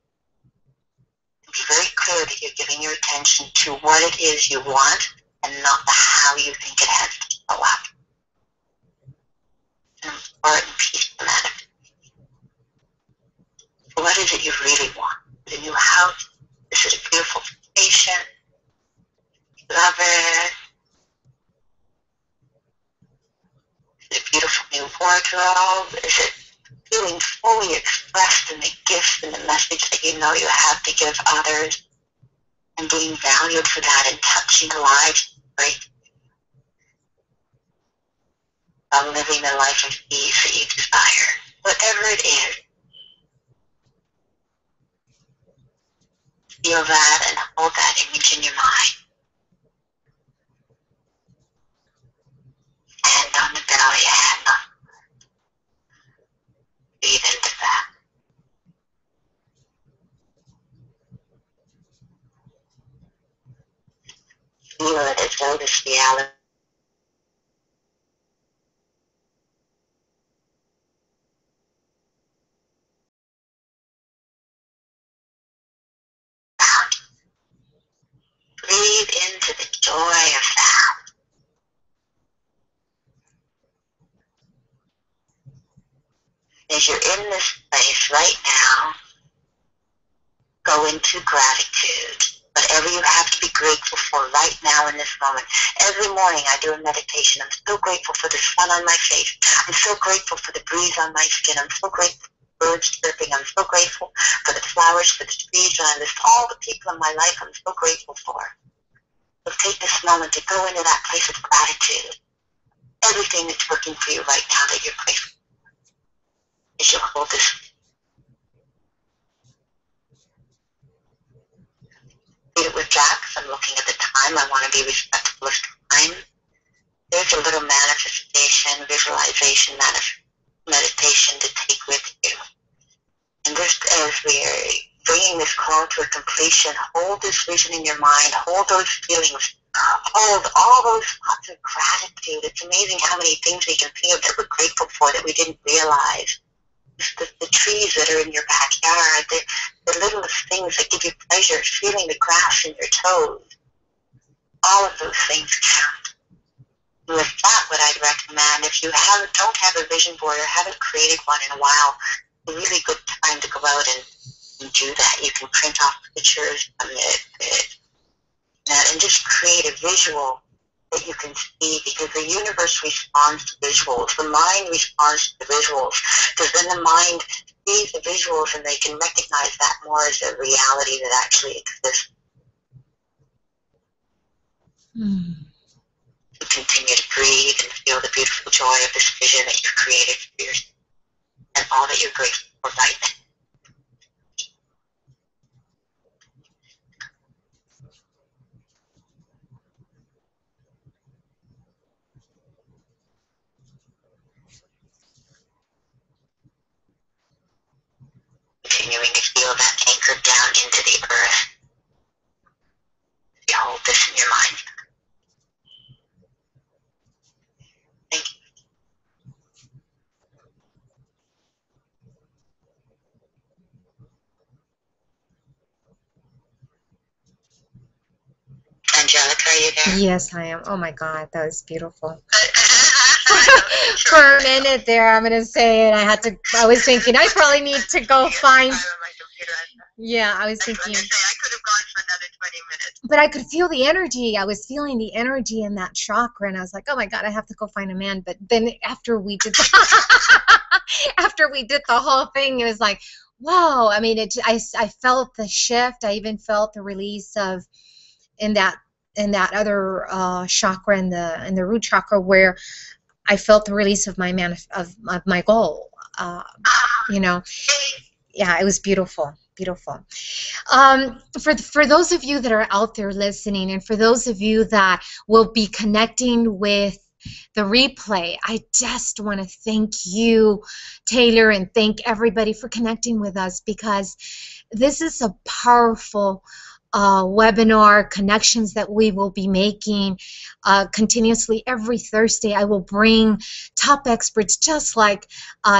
Be very clear that you're giving your attention to what it is you want and not the how you think it has to show up. It's an important piece of manifestation. So what is it you really want? Is it a new house? Is it a beautiful vacation? Love it? Is it a beautiful new wardrobe? Is it feeling fully expressed in the gift and the message that you know you have to give others, and being valued for that and touching lives, right? Of living the life of ease that you desire. Whatever it is, feel that and hold that image in your mind. Hand on the belly, hand on. Breathe into that. Feel it as though this reality found. Breathe into the joy of that. As you're in this place right now, go into gratitude. Whatever you have to be grateful for right now in this moment. Every morning I do a meditation. I'm so grateful for the sun on my face. I'm so grateful for the breeze on my skin. I'm so grateful for the birds chirping. I'm so grateful for the flowers, for the trees, and I list all the people in my life I'm so grateful for. So take this moment to go into that place of gratitude. Everything that's working for you right now that you're grateful for. As you hold this, read it with Jack. I'm looking at the time. I want to be respectful of time. There's a little manifestation, visualization, meditation to take with you. And just as we're bringing this call to a completion, hold this vision in your mind, hold those feelings, hold all those thoughts of gratitude. It's amazing how many things we can think of that we're grateful for that we didn't realize. The trees that are in your backyard, the littlest things that give you pleasure, feeling the grass in your toes. All of those things count. And with that, what I'd recommend, if you don't have a vision board or haven't created one in a while, a really good time to go out and do that. You can print off pictures from it and just create a visual that you can see, because the universe responds to visuals. The mind responds to the visuals, because then the mind sees the visuals and they can recognize that more as a reality that actually exists. You continue to breathe and feel the beautiful joy of this vision that you've created for yourself and all that you're grateful for right now. Continuing to feel that anchor down into the earth. You hold this in your mind. Thank you. Angelica, are you there? Yes, I am. Oh my God, that was beautiful. For a minute there, I'm gonna say it. I was thinking I probably need to go find. Yeah, I was thinking. I could have gone for another 20 minutes. But I could feel the energy. I was feeling the energy in that chakra, and I was like, "Oh my God, I have to go find a man." But then after we did, after we did the whole thing, it was like, "Whoa!" I mean, I felt the shift. I even felt the release of in that other chakra, in the root chakra, where I felt the release of of my goal. You know, yeah, it was beautiful. Beautiful. For those of you that are out there listening, and for those of you that will be connecting with the replay, I just want to thank you, Taylor, and thank everybody for connecting with us, because this is a powerful webinar connections that we will be making continuously every Thursday. I will bring top experts just like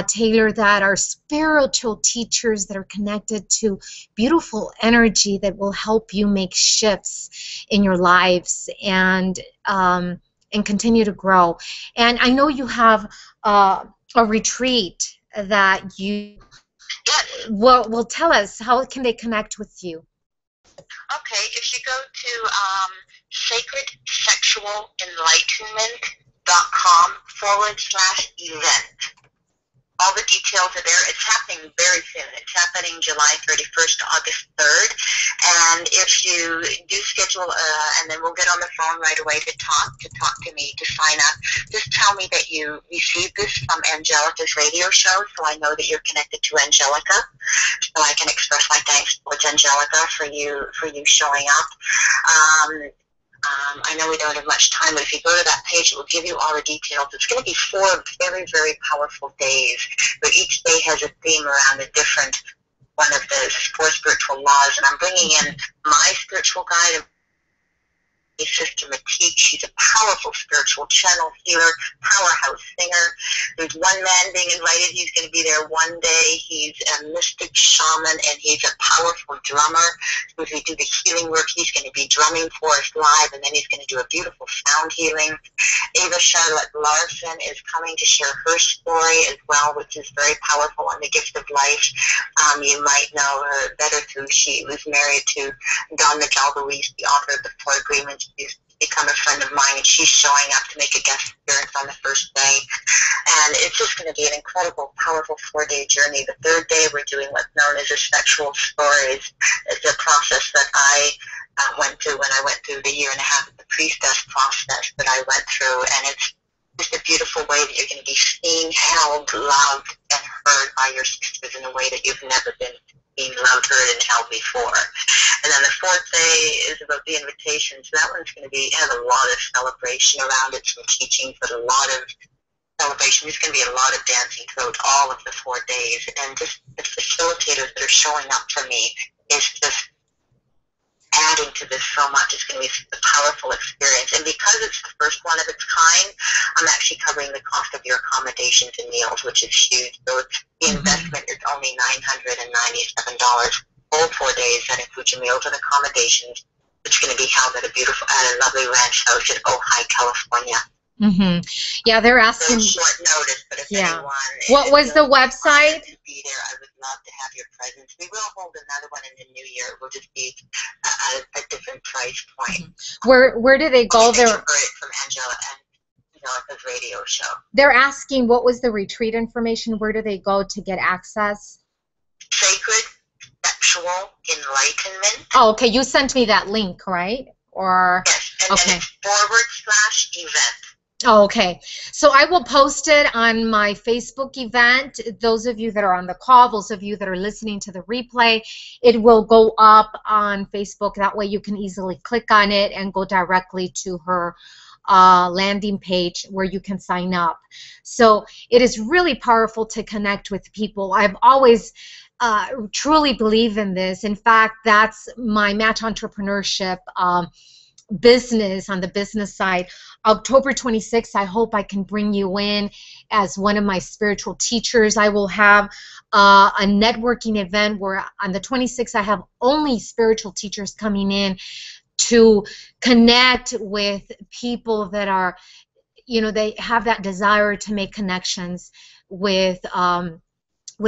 Taylor, that are spiritual teachers that are connected to beautiful energy that will help you make shifts in your lives and continue to grow. And I know you have a retreat that you will tell us. How can they connect with you? Okay, if you go to sacredsexualenlightenment.com/event, all the details are there. It's happening very soon. It's happening July 31st to August 3rd. And if you do schedule, and then we'll get on the phone right away to talk to me, to sign up, just tell me that you received this from Angelica's radio show, so I know that you're connected to Angelica, so I can express my thanks towards Angelica for you showing up. I know we don't have much time, but if you go to that page, it will give you all the details. It's going to be 4 very, very powerful days, but each day has a theme around a different one of the 4 spiritual laws. And I'm bringing in my spiritual guide, Sister Matique. She's a powerful spiritual channel healer, powerhouse singer. There's one man being invited. He's going to be there one day. He's a mystic shaman, and he's a powerful drummer. So as we do the healing work, he's going to be drumming for us live, and then he's going to do a beautiful sound healing. Ava Charlotte Larson is coming to share her story as well, which is very powerful on the gift of life. You might know her better through, she was married to Don Miguel Ruiz, the author of the 4 Agreements. She's become a friend of mine, and she's showing up to make a guest appearance on the first day. And it's just going to be an incredible, powerful 4-day journey. The 3rd day, we're doing what's known as a sexual stories. It's a process that I went through when I went through the year and a half of the priestess process that I went through, and it's just a beautiful way that you're going to be seen, held, loved, and heard by your sisters in a way that you've never been seen, loved, heard, and held before. And then the fourth day is about the invitation. So that one's going to have a lot of celebration around it, some teaching, but a lot of celebration. There's going to be a lot of dancing throughout all of the 4 days. And just the facilitators that are showing up for me is just adding to this so much. It's going to be a powerful experience. And because it's the first one of its kind, I'm actually covering the cost of your accommodations and meals, which is huge. So the investment is only $997. All 4 days, that includes your meals and accommodations. It's going to be held at a lovely ranch house in Ojai, California. Yeah, they're asking. Very short notice, but if anyone what was the website? To be there, I would love to have your presence. We will hold another one in the new year. It will just be a different price point. Where do they go? You've heard it from Angelica's radio show. They're asking what was the retreat information. Where do they go to get access? Sacred Sexual Enlightenment. Oh, okay. You sent me that link, right? Or yes, and then it's /event. Oh, okay. So I will post it on my Facebook event. Those of you that are on the call, those of you that are listening to the replay, it will go up on Facebook. That way you can easily click on it and go directly to her landing page where you can sign up. So it is really powerful to connect with people. I've always truly believe in this. In fact, that's my match entrepreneurship business on the business side. October 26th, I hope I can bring you in as one of my spiritual teachers. I will have a networking event where on the 26th I have only spiritual teachers coming in to connect with people that are, they have that desire to make connections with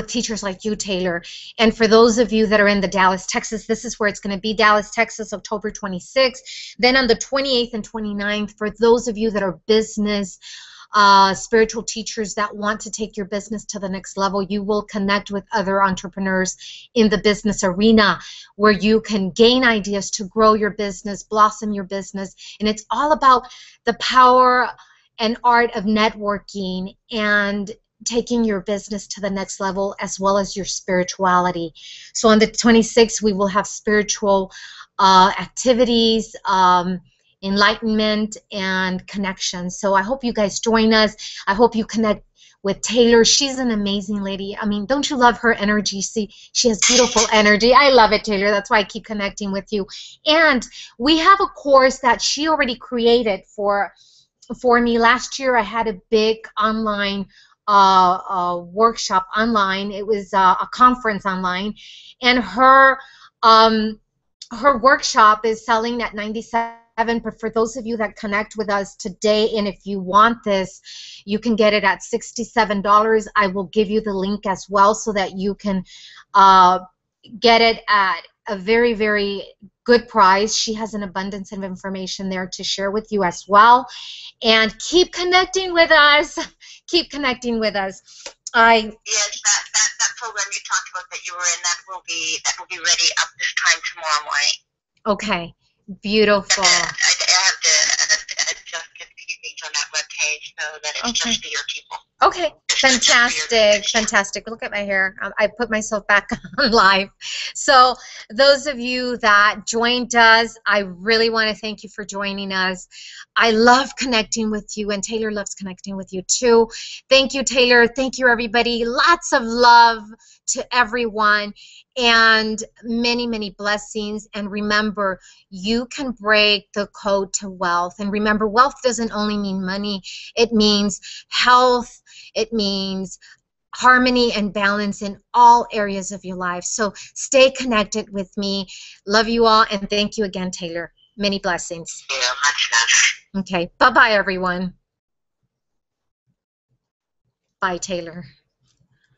teachers like you, Taylor. And for those of you that are in the Dallas, Texas, this is where it's going to be, Dallas, Texas, October 26th. Then on the 28th and 29th, for those of you that are business spiritual teachers that want to take your business to the next level, you will connect with other entrepreneurs in the business arena where you can gain ideas to grow your business, blossom your business. And it's all about the power and art of networking and taking your business to the next level, as well as your spirituality. So on the 26th, we will have spiritual activities, enlightenment, and connection. So I hope you guys join us. I hope you connect with Taylor. She's an amazing lady. I mean, don't you love her energy? See, she has beautiful energy. I love it, Taylor. That's why I keep connecting with you. And we have a course that she already created for me. Last year, I had a big online workshop online. It was a conference online, and her workshop is selling at $97. But for those of you that connect with us today, and if you want this, you can get it at $67. I will give you the link as well so that you can get it at a very, very good price. She has an abundance of information there to share with you as well. And keep connecting with us. Keep connecting with us. Yes, that program you talked about that you were in, that will be ready up this time tomorrow morning. Okay, beautiful. I have to adjust a few things on that webpage so that it's just for your people. Okay, fantastic, fantastic. Look at my hair. I put myself back on live. So those of you that joined us, I really want to thank you for joining us. I love connecting with you, and Taylor loves connecting with you too. Thank you, Taylor. Thank you, everybody. Lots of love to everyone, and many, many blessings. And remember, you can break the code to wealth. And remember, wealth doesn't only mean money. It means health. It means harmony and balance in all areas of your life. So stay connected with me. Love you all, and thank you again, Taylor. Many blessings. Yeah, much love. Okay, bye-bye, everyone. Bye, Taylor.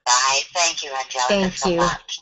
Bye. Thank you, Angelica, Thank so you. much.